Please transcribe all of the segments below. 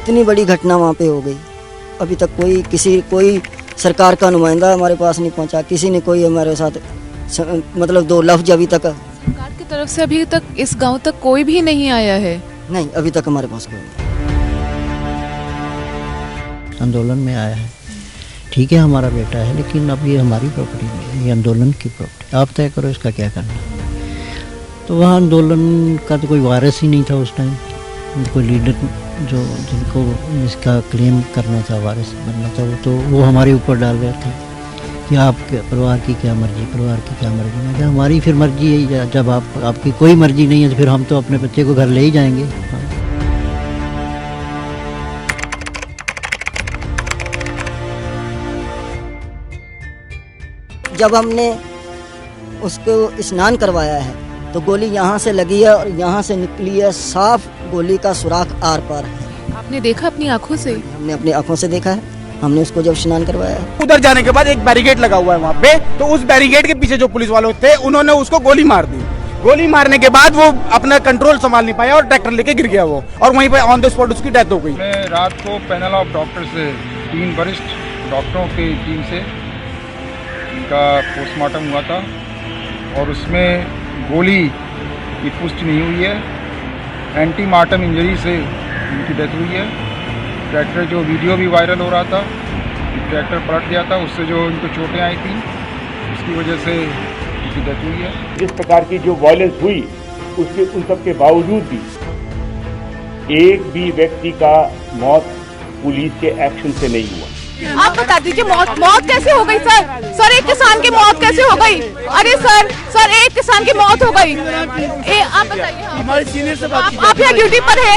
इतनी बड़ी घटना वहाँ पे हो गई, अभी तक कोई सरकार का नुमाइंदा हमारे पास नहीं पहुँचा, किसी ने कोई हमारे साथ मतलब दो लफ्ज अभी तक। सरकार की तरफ से अभी तक इस गांव तक कोई भी नहीं आया है? नहीं, अभी तक हमारे पास कोई नहीं। आंदोलन में आया है, ठीक है हमारा बेटा है, लेकिन अब ये हमारी प्रॉपर्टी नहीं है, ये आंदोलन की प्रॉपर्टी, आप तय करो इसका क्या करना। तो वहाँ आंदोलन का तो कोई वारिस ही नहीं था उस टाइम, कोई लीडर जिनको इसका क्लेम करना था, वारिस बनना था, वो हमारे ऊपर डाल रहे थे कि आपके परिवार की क्या मर्जी, परिवार की क्या मर्जी। मैं क्या, हमारी फिर मर्जी है, जब आपकी कोई मर्जी नहीं है तो फिर हम तो अपने बच्चे को घर ले ही जाएंगे। हाँ। जब हमने उसको स्नान करवाया है तो गोली यहाँ से लगी है और यहाँ से निकली है, साफ गोली का सुराख आर पार है। आपने देखा अपनी आंखों से? हमने अपनी आंखों से देखा है, हमने उसको जब स्नान करवाया है। उधर जाने के बाद एक बैरिकेड लगा हुआ है वहाँ पे, तो उस बैरिकेड के पीछे जो पुलिस वाले थे उन्होंने उसको गोली मार दी। गोली मारने के बाद वो अपना कंट्रोल संभाल नहीं पाया और ट्रैक्टर लेके गिर गया वो, और वहीं पे ऑन द स्पॉट उसकी डेथ हो गई। रात को पैनल ऑफ डॉक्टर से 3 वरिष्ठ डॉक्टरों की टीम से का पोस्टमार्टम हुआ था और उसमें गोली की पुष्टि नहीं हुई है, एंटी मार्टम इंजरी से उनकी डेथ हुई है। ट्रैक्टर जो वीडियो भी वायरल हो रहा था, ट्रैक्टर पलट गया था, उससे जो इनको चोटें आई थी उसकी वजह से उनकी डेथ हुई है। जिस प्रकार की जो वायलेंस हुई उसके उन सब के बावजूद भी एक भी व्यक्ति का मौत पुलिस के एक्शन से नहीं हुआ। आप बता दीजिए मौत कैसे हो गई सर? सर एक किसान की मौत कैसे हो गई? अरे सर एक किसान की मौत हो गई। आप बताइए, हमारे सीनियर से बात आप यहाँ ड्यूटी पर है?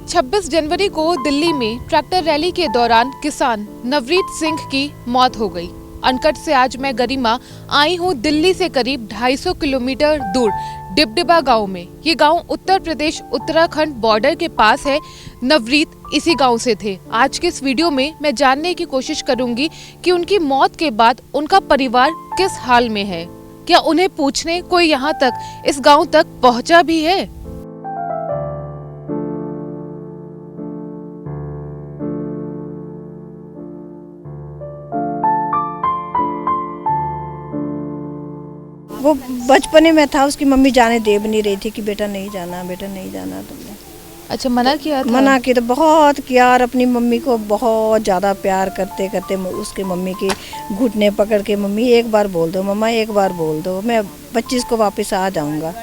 छब्बीस जनवरी को दिल्ली में ट्रैक्टर रैली के दौरान किसान नवरीत सिंह की मौत हो गई। अनकट से आज मैं गरिमा आई हूँ दिल्ली से करीब 250 किलोमीटर दूर डिबडिबा गांव में। ये गांव उत्तर प्रदेश उत्तराखंड बॉर्डर के पास है। नवरीत इसी गांव से थे। आज के इस वीडियो में मैं जानने की कोशिश करूंगी कि उनकी मौत के बाद उनका परिवार किस हाल में है, क्या उन्हें पूछने कोई यहाँ तक इस गाँव तक पहुँचा भी है। वो बचपने में था, उसकी मम्मी जाने दे भी नहीं रही थी कि बेटा नहीं जाना, बेटा नहीं जाना। तुमने अच्छा मना किया था? मना किया तो बहुत किया, और अपनी मम्मी को बहुत ज़्यादा प्यार करते करते उसके मम्मी के घुटने पकड़ के, मम्मी एक बार बोल दो, मम्मा एक बार बोल दो, मैं 25 को वापस आ जाऊँगा।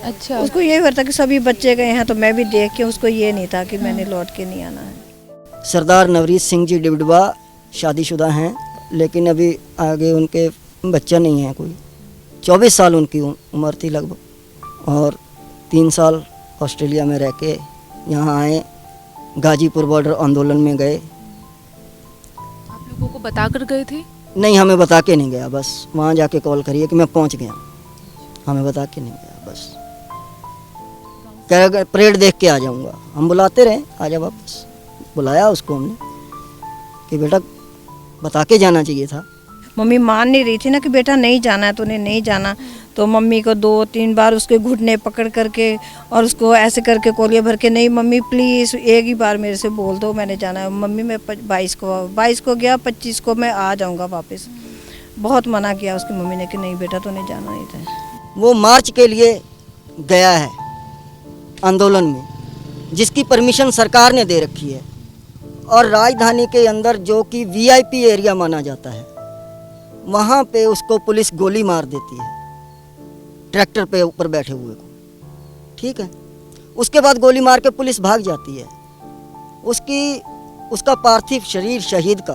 अच्छा, उसको यही होता कि सभी बच्चे गए हैं तो मैं भी देख के, उसको ये नहीं था कि मैंने लौट के नहीं आना है। सरदार नवरीत सिंह जी डिबडिबा शादीशुदा हैं, लेकिन अभी आगे उनके बच्चा नहीं है कोई। 24 साल उनकी उम्र थी लगभग, और 3 साल ऑस्ट्रेलिया में रह के यहाँ आए, गाजीपुर बॉर्डर आंदोलन में गए। आप लोगों को बता कर गए थे? नहीं, हमें बता के नहीं गया, बस वहाँ जाके कॉल करिए कि मैं पहुँच गया, हमें बता के नहीं गया। बस कह गए परेड देख के आ जाऊँगा, हम बुलाते रहे आ जा वापस। बुलाया उसको हमने कि बेटा बता के जाना चाहिए था। मम्मी मान नहीं रही थी ना कि बेटा नहीं जाना है, तूने नहीं जाना। तो मम्मी को 2-3 बार उसके घुटने पकड़ करके और उसको ऐसे करके कोलिया भर के, नहीं मम्मी प्लीज़ एक ही बार मेरे से बोल दो मैंने जाना है। मम्मी मैं 22 को गया, 25 को मैं आ जाऊंगा वापस। बहुत मना किया उसकी मम्मी ने कि नहीं बेटा तूने जाना नहीं था। वो मार्च के लिए गया है आंदोलन में, जिसकी परमिशन सरकार ने दे रखी है, और राजधानी के अंदर जो कि VIP एरिया माना जाता है, वहाँ पे उसको पुलिस गोली मार देती है, ट्रैक्टर पे ऊपर बैठे हुए को। ठीक है, उसके बाद गोली मार के पुलिस भाग जाती है। उसका पार्थिव शरीर शहीद का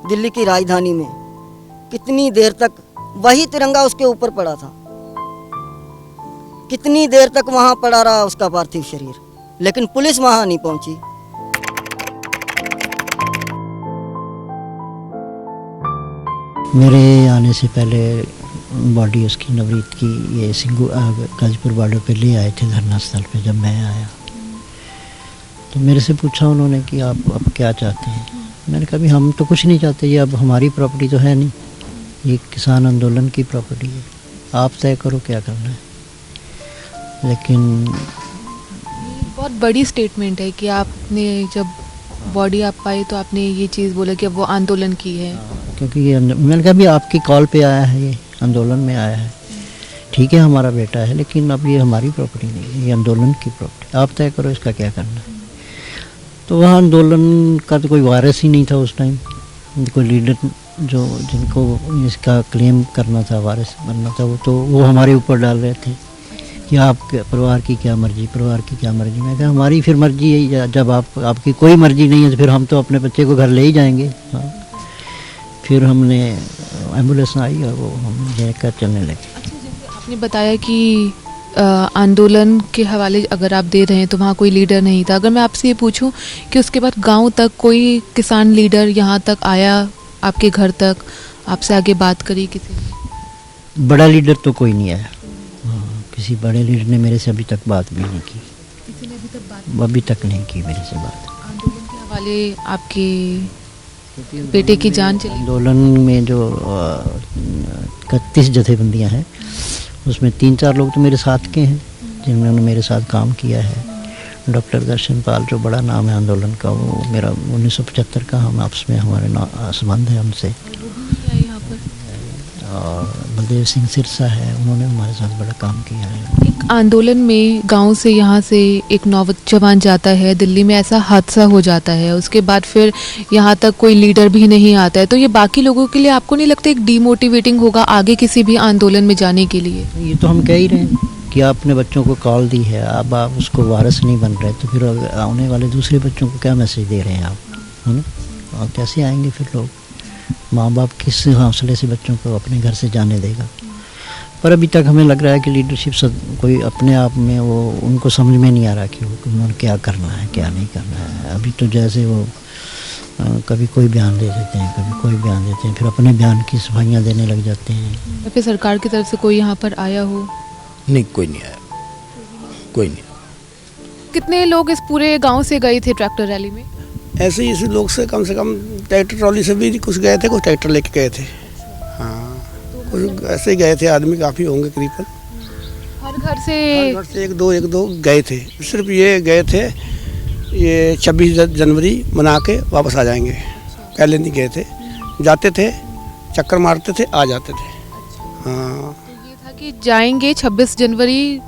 दिल्ली की राजधानी में कितनी देर तक वही तिरंगा उसके ऊपर पड़ा था, कितनी देर तक वहाँ पड़ा रहा उसका पार्थिव शरीर, लेकिन पुलिस वहाँ नहीं पहुँची। मेरे आने से पहले बॉडी उसकी नवरीत की ये सिंगू गाजीपुर बॉर्डर पे ले आए थे धरना स्थल पे। जब मैं आया तो मेरे से पूछा उन्होंने कि आप अब क्या चाहते हैं। मैंने कहा भी हम तो कुछ नहीं चाहते, ये अब हमारी प्रॉपर्टी तो है नहीं, ये किसान आंदोलन की प्रॉपर्टी है, आप तय करो क्या करना है। लेकिन बहुत बड़ी स्टेटमेंट है कि आपने जब बॉडी आप पाई तो आपने ये चीज़ बोला कि अब वो आंदोलन की है। क्योंकि ये मैंने कहा भी आपकी कॉल पे आया है, ये आंदोलन में आया है, ठीक है हमारा बेटा है, लेकिन अब ये हमारी प्रॉपर्टी नहीं है, ये आंदोलन की प्रॉपर्टी, आप तय करो इसका क्या करना है। तो वहाँ आंदोलन का तो कोई वारिस ही नहीं था उस टाइम, कोई लीडर जो जिनको इसका क्लेम करना था, वारिस बनना था, वो हमारे ऊपर डाल रहे थे कि आप परिवार की क्या मर्जी, परिवार की क्या मर्जी। मैं कहा हमारी फिर मर्जी है, जब आपकी कोई मर्जी नहीं है तो फिर हम तो अपने बच्चे को घर ले ही जाएंगे। हाँ, फिर हमने एम्बुलेंस आई और वो हम लेकर चलने लगे। आपने बताया कि आंदोलन के हवाले अगर आप दे रहे हैं तो वहाँ कोई लीडर नहीं था। अगर मैं आपसे ये पूछूं कि उसके बाद गांव तक कोई किसान लीडर यहाँ तक आया, आपके घर तक आपसे आगे बात करी किसी ने? बड़ा लीडर तो कोई नहीं आया। हाँ, किसी बड़े लीडर ने मेरे से अभी तक बात भी नहीं की। किसी ने अभी तक नहीं की मेरे से बात। आंदोलन के हवाले आपके बेटे की जान चली। आंदोलन में जो 31 जथेबंदियाँ हैं उसमें 3-4 लोग तो मेरे साथ के हैं जिन्होंने मेरे साथ काम किया है। डॉक्टर दर्शन पाल जो बड़ा नाम है आंदोलन का, वो मेरा 1975 का हम आपस में हमारे संबंध है उनसे। और बलदेव सिंह सिरसा है, उन्होंने हमारे साथ बड़ा काम किया है। एक आंदोलन में गांव से यहाँ से एक नौजवान जाता है, दिल्ली में ऐसा हादसा हो जाता है, उसके बाद फिर यहाँ तक कोई लीडर भी नहीं आता है, तो ये बाकी लोगों के लिए आपको नहीं लगता एक डीमोटिवेटिंग होगा आगे किसी भी आंदोलन में जाने के लिए? ये तो हम कह ही रहे हैं कि आपने बच्चों को कॉल दी है, अब आप उसको वारिस नहीं बन रहे, तो फिर आने वाले दूसरे बच्चों को क्या मैसेज दे रहे हैं आप, है ना? और कैसे आएंगे फिर लोग? माँ बाप किस हौसले से बच्चों को अपने घर से जाने देगा? पर अभी तक हमें लग रहा है कि लीडरशिप कोई अपने आप में वो उनको समझ में नहीं आ रहा कि उन्होंने क्या करना है क्या नहीं करना है। अभी तो जैसे वो कभी कोई बयान दे देते हैं, कभी कोई बयान देते हैं, फिर अपने बयान की सफाइयाँ देने लग जाते हैं। फिर सरकार की तरफ से कोई यहाँ पर आया हो? नहीं, कोई नहीं आया, कोई नहीं। कितने लोग इस पूरे गांव से गए थे ट्रैक्टर रैली में? ऐसे ही इसी लोग से कम ट्रैक्टर ट्रॉली से भी कुछ गए थे, कुछ ट्रैक्टर लेके गए थे। हाँ, कुछ ऐसे ही गए थे, आदमी काफ़ी होंगे करीबन। हर घर से एक दो गए थे। सिर्फ ये गए थे, ये 26 जनवरी मना के वापस आ जाएंगे, पहले नहीं गए थे। जाते थे, चक्कर मारते थे, आ जाते थे। हाँ, ये था कि जाएंगे 26 जनवरी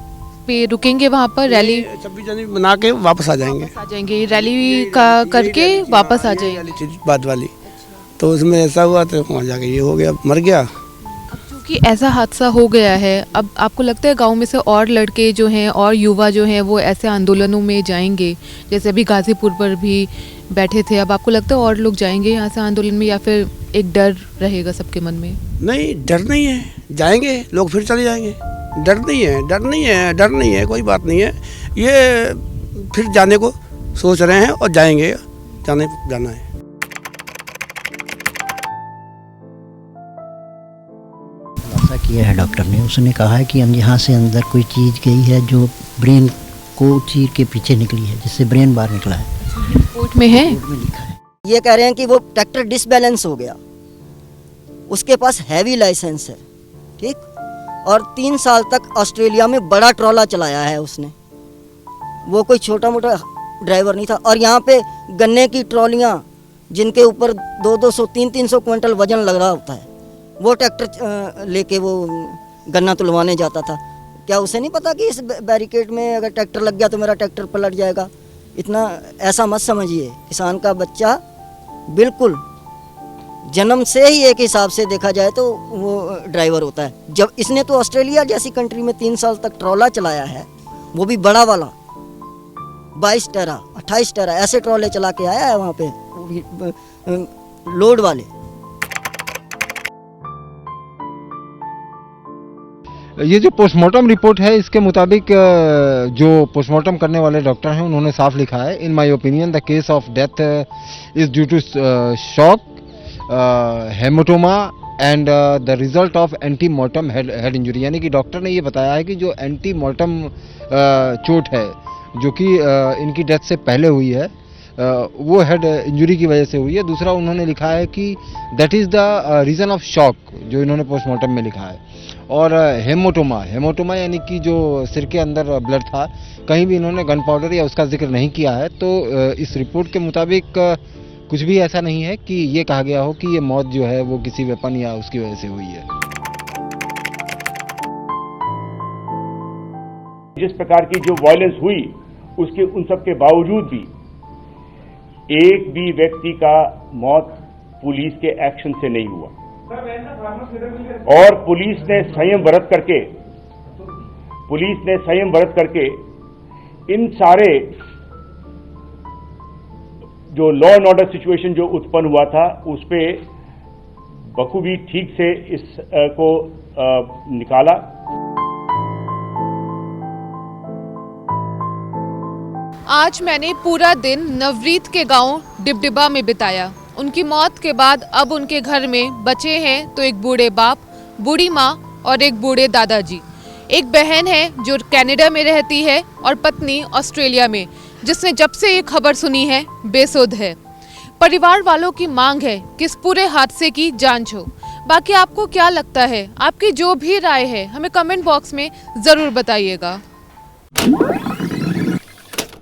पे, रुकेंगे वहाँ पर, रैली 26 जनवरी मना के वापस आ जाएंगे, रैली का करके वापस आ जाएंगे। बाद वाली तो उसमें ऐसा हुआ तो वहाँ जाके ये हो गया, मर गया। अब चूँकि ऐसा हादसा हो गया है, अब आपको लगता है गांव में से और लड़के जो हैं और युवा जो हैं वो ऐसे आंदोलनों में जाएंगे? जैसे अभी गाजीपुर पर भी बैठे थे, अब आपको लगता है और लोग जाएंगे यहाँ से आंदोलन में, या फिर एक डर रहेगा सबके मन में? नहीं, डर नहीं है, जाएंगे लोग, फिर चले जाएंगे। डर नहीं है, कोई बात नहीं है। ये फिर जाने को सोच रहे हैं और जाएंगे, जाना है। ऐसा किया है डॉक्टर ने, उसने कहा है कि यहाँ से अंदर कोई चीज़ गई है जो ब्रेन को चीर के पीछे निकली है, जिससे ब्रेन बाहर निकला है। रिपोर्ट में है, रिपोर्ट में लिखा है। ये कह रहे हैं कि वो ट्रैक्टर डिसबैलेंस हो गया, उसके पास हैवी लाइसेंस है, ठीक, और 3 साल तक ऑस्ट्रेलिया में बड़ा ट्रॉला चलाया है उसने, वो कोई छोटा मोटा ड्राइवर नहीं था। और यहाँ पे गन्ने की ट्रॉलियाँ जिनके ऊपर 200 300 क्विंटल वजन लग रहा होता है, वो ट्रैक्टर लेके वो गन्ना तुलवाने जाता था। क्या उसे नहीं पता कि इस बैरिकेड में अगर ट्रैक्टर लग गया तो मेरा ट्रैक्टर पलट जाएगा? इतना ऐसा मत समझिए। किसान का बच्चा बिल्कुल जन्म से ही एक हिसाब से देखा जाए तो वो ड्राइवर होता है। जब इसने तो ऑस्ट्रेलिया जैसी कंट्री में 3 साल तक ट्रॉला चलाया है, वो भी बड़ा वाला 22 टेरा 28 टेरा ऐसे ट्रॉले चला के आया है वहाँ पे, लोड वाले। ये जो पोस्टमार्टम रिपोर्ट है, इसके मुताबिक जो पोस्टमार्टम करने वाले डॉक्टर हैं उन्होंने साफ लिखा है, in my opinion the case of death is due to shock, haematoma and the result of ante mortem head injury, यानी कि डॉक्टर ने ये बताया है कि जो एंटी मॉर्टम चोट है जो कि इनकी डेथ से पहले हुई है वो हेड इंजरी की वजह से हुई है। दूसरा उन्होंने लिखा है कि that is the reason of shock, जो इन्होंने पोस्टमार्टम में लिखा है। और हेमोटोमा यानी कि जो सिर के अंदर ब्लड था, कहीं भी इन्होंने गन पाउडर या उसका जिक्र नहीं किया है। तो इस रिपोर्ट के मुताबिक कुछ भी ऐसा नहीं है कि ये कहा गया हो कि ये मौत जो है वो किसी वेपन या उसकी वजह से हुई है। जिस प्रकार की जो वायलेंस हुई उसके उन सब के बावजूद भी एक भी व्यक्ति का मौत पुलिस के एक्शन से नहीं हुआ और पुलिस ने संयम बरत करके इन सारे जो लॉ एंड ऑर्डर सिचुएशन जो उत्पन्न हुआ था उस पे बखूबी ठीक से इस को निकाला। आज मैंने पूरा दिन नवरीत के गांव डिबडिबा में बिताया। उनकी मौत के बाद अब उनके घर में बचे हैं तो एक बूढ़े बाप, बूढ़ी माँ और एक बूढ़े दादाजी। एक बहन है जो कनाडा में रहती है और पत्नी ऑस्ट्रेलिया में, जिसने जब से ये खबर सुनी है बेसुध है। परिवार वालों की मांग है कि इस पूरे हादसे की जांच हो। बाकी आपको क्या लगता है? आपकी जो भी राय है हमें कमेंट बॉक्स में ज़रूर बताइएगा।